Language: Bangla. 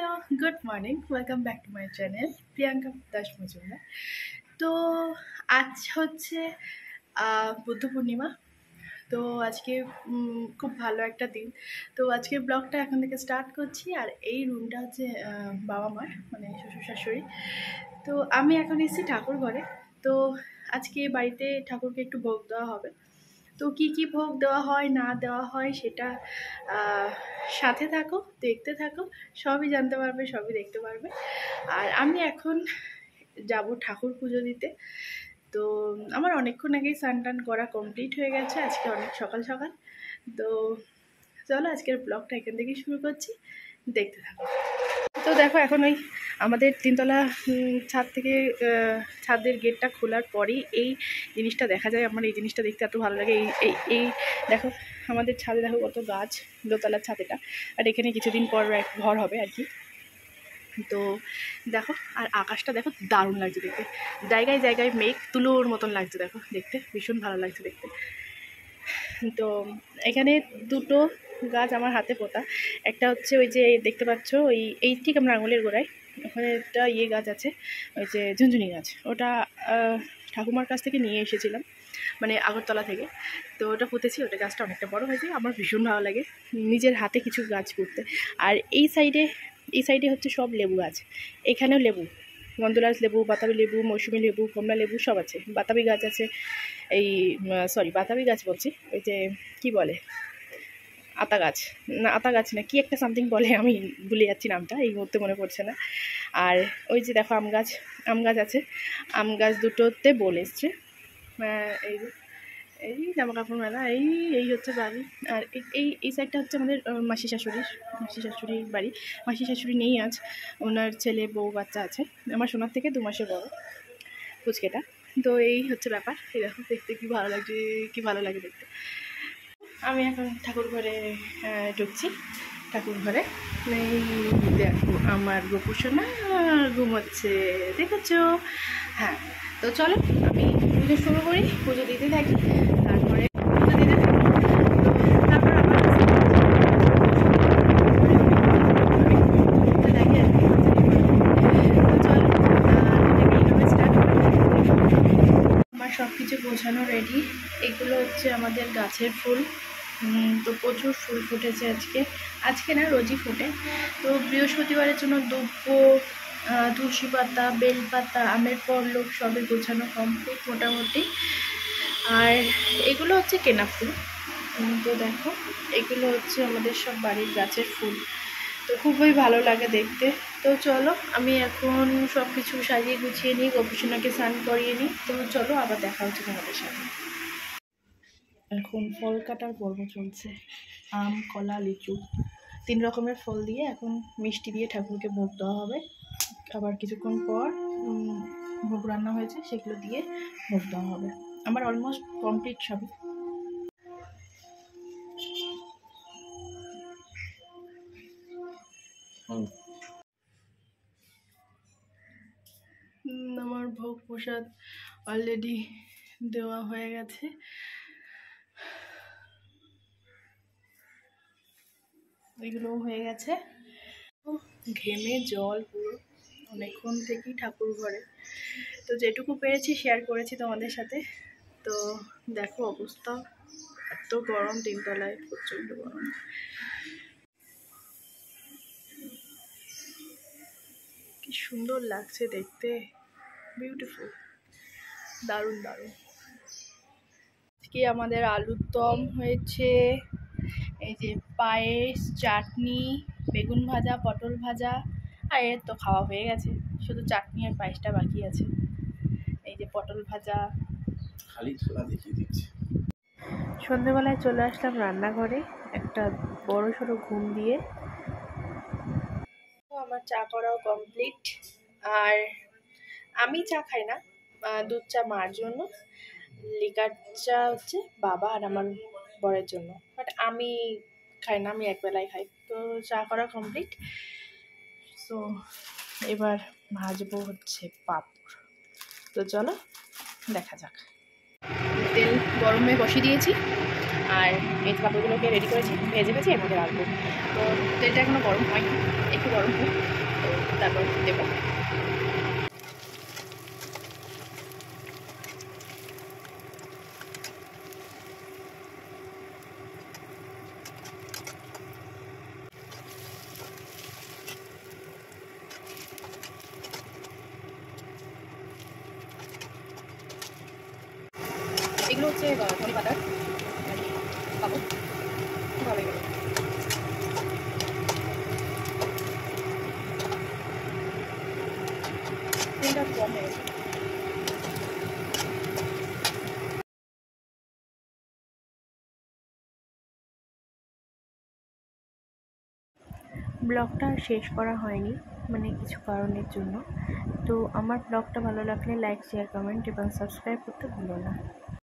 Hello, good morning, welcome back to my channel Priyanka Das Majumdar. তো আজ হচ্ছে বুদ্ধ পূর্ণিমা। তো আজকে খুব ভালো একটা দিন। তো আজকের ব্লগটা এখন থেকে স্টার্ট করছি। আর এই রুমটা হচ্ছে বাবা মার, মানে শ্বশুর শাশুড়ি। তো আমি এখন এসেছি ঠাকুর ঘরে। তো আজকে বাড়িতে ঠাকুরকে একটু ভোগ দেওয়া হবে। তো কি কি ভোগ দেওয়া হয় না দেওয়া হয় সেটা সাথে থাকো, দেখতে থাকো, সবই জানতে পারবে, সবই দেখতে পারবে। আর আমি এখন যাব ঠাকুর পুজো দিতে। তো আমার অনেকক্ষণ আগেই স্নান টান করা কমপ্লিট হয়ে গেছে, আজকে অনেক সকাল সকাল। তো চলো আজকের ব্লগটা এখান থেকেই শুরু করছি, দেখতে থাকো। তো দেখো এখন ওই আমাদের তিনতলা ছাদ থেকে ছাদের গেটটা খোলার পরেই এই জিনিসটা দেখা যায়। আমার এই জিনিসটা দেখতে এত ভালো লাগে। এই এই এই দেখো আমাদের ছাদে দেখো কত গাছ, দোতলার ছাদ এটা। আর এখানে কিছুদিন পর এক ঘর হবে আর কি। তো দেখো আর আকাশটা দেখো, দারুণ লাগছে দেখতে। জায়গায় জায়গায় মেঘ তুলোর মতন লাগছে, দেখো দেখতে ভীষণ ভালো লাগছে দেখতে। তো এখানে দুটো গাছ আমার হাতে পোতা। একটা হচ্ছে ওই যে দেখতে পাচ্ছ ওই এই ঠিক আমরা আঙুলের গোড়ায় ওখানে একটা গাছ আছে, ওই যে ঝুনঝুনি গাছ। ওটা ঠাকুমার কাছ থেকে নিয়ে এসেছিলাম, মানে আগরতলা থেকে। তো ওটা পুঁতেছি, ওটা গাছটা অনেকটা বড় হয়েছে। আমার ভীষণ ভালো লাগে নিজের হাতে কিছু গাছ পুঁততে। আর এই সাইডে হচ্ছে সব লেবু গাছ। এখানেও লেবু, গন্ধরাজ লেবু, বাতাবি লেবু, মৌসুমি লেবু, কমলা লেবু সব আছে। বাতাবি গাছ আছে, এই বাতাবি গাছ বলছি, ওই যে কি বলে আতা গাছ, না আতা গাছ না, কি একটা সামথিং বলে, আমি ভুলে যাচ্ছি নামটা, এই মুহূর্তে মনে পড়ছে না। আর ওই যে দেখো আম গাছ আছে। আম গাছ দুটোতে বোল এসছে। এই এই জামা কাপড় মেলা, এই হচ্ছে বাড়ি। আর এই সাইডটা হচ্ছে আমাদের মাসি শাশুড়ির বাড়ি। মাসি শাশুড়ি নেই আজ, ওনার ছেলে বউ বাচ্চা আছে। আমার সোনার থেকে 2 মাসের বড় পুচকেটা। তো এই হচ্ছে ব্যাপার। এই দেখো দেখতে কি ভালো লাগছে, কি ভালো লাগে দেখতে। আমি এখন ঠাকুর ঘরে ঢুকছি। ঠাকুর ঘরে এই দেখো আমার গোপুসোনা ঘুমোচ্ছে, দেখেছো? হ্যাঁ, তো চলো আমি পুজো শুরু করি, পুজো দিতে থাকি, তারপরে পুজো দিতে থাকি। তারপর আমার আমার সব কিছু গোছানো রেডি। এগুলো হচ্ছে আমাদের গাছের ফুল। তো প্রচুর ফুল ফুটেছে আজকে না, রোজই ফোটে। তো বৃহস্পতিবারের জন্য দুব্বো, তুলসী পাতা, বেলপাতা, আমের পল্লব সবই গোছানো কমপ্লিট মোটামুটি। আর এগুলো হচ্ছে কেনা ফুল। তো দেখো এগুলো হচ্ছে আমাদের সব বাড়ির গাছের ফুল। তো খুবই ভালো লাগে দেখতে। তো চলো আমি এখন সব কিছু সাজিয়ে গুছিয়ে নিই, গোপুসোনাকে স্নান করিয়ে নিই। তো চলো আবার দেখা হচ্ছে তোমাদের সাথে। এখন ফল কাটার পর্ব চলছে। আম, কলা, লিচু 3 রকমের ফল দিয়ে এখন মিষ্টি দিয়ে ঠাকুরকে ভোগ দেওয়া হবে। আবার কিছুক্ষণ পর ভোগ রান্না হয়েছে সেগুলো দিয়ে ভোগ দেওয়া হবে। আমার অলমোস্ট কমপ্লিট সবই। আমার ভোগ প্রসাদ অলরেডি দেওয়া হয়ে গেছে। এগুলো হয়ে গেছে। ঘেমে জল পুরো, অনেকক্ষণ থেকেই ঠাকুর ঘরে। তো যেটুকু পেরেছি শেয়ার করেছি তোমাদের সাথে। তো দেখো অবস্থা, এত গরম, 3 তলায় প্রচণ্ড গরম। কি সুন্দর লাগছে দেখতে, বিউটিফুল, দারুণ দারুণ। আজকে আমাদের আলুর দম হয়েছে, এই যে পায়েস, চাটনি, বেগুন ভাজা, পটল ভাজা। আর এর তো খাওয়া হয়ে গেছে, শুধু চাটনি আর পায়েসটা বাকি আছে। এই যে পটল ভাজা। খালি ছোলা দেখিয়ে দিচ্ছি। সন্ধ্যেবেলায় চলে আসলাম রান্নাঘরে একটা বড় সড়ো ঘুম দিয়ে। আমার চা করাও কমপ্লিট। আর আমি চা খাই না, দুধ চা মার জন্য, লিকার চা হচ্ছে বাবা আর আমার বরের জন্য। বাট আমি খাই না, আমি একবেলায় খাই। তো চা করা কমপ্লিট। তো এবার ভাজবো হচ্ছে পাঁপড়। তো চলো দেখা যাক। তেল গরমে বসিয়ে দিয়েছি, আর এই কাপড়গুলোকে রেডি করেছি, ভেজে ভেজে এর মধ্যে রাখবো। তো তেলটা এখনও গরম হয়নি, একটু গরম হোক, তো তারপর দেবো। এগুলো হচ্ছে ধনে পাতার কাপড়, ভালো গেল। তেলটা কম হয়ে গেছে। ব্লগটা শেষ করা হয়নি, মানে কিছু কারণের জন্য। তো আমার ব্লগটা ভালো লাগলে লাইক, শেয়ার, কমেন্ট এবং সাবস্ক্রাইব করতে ভুলো না।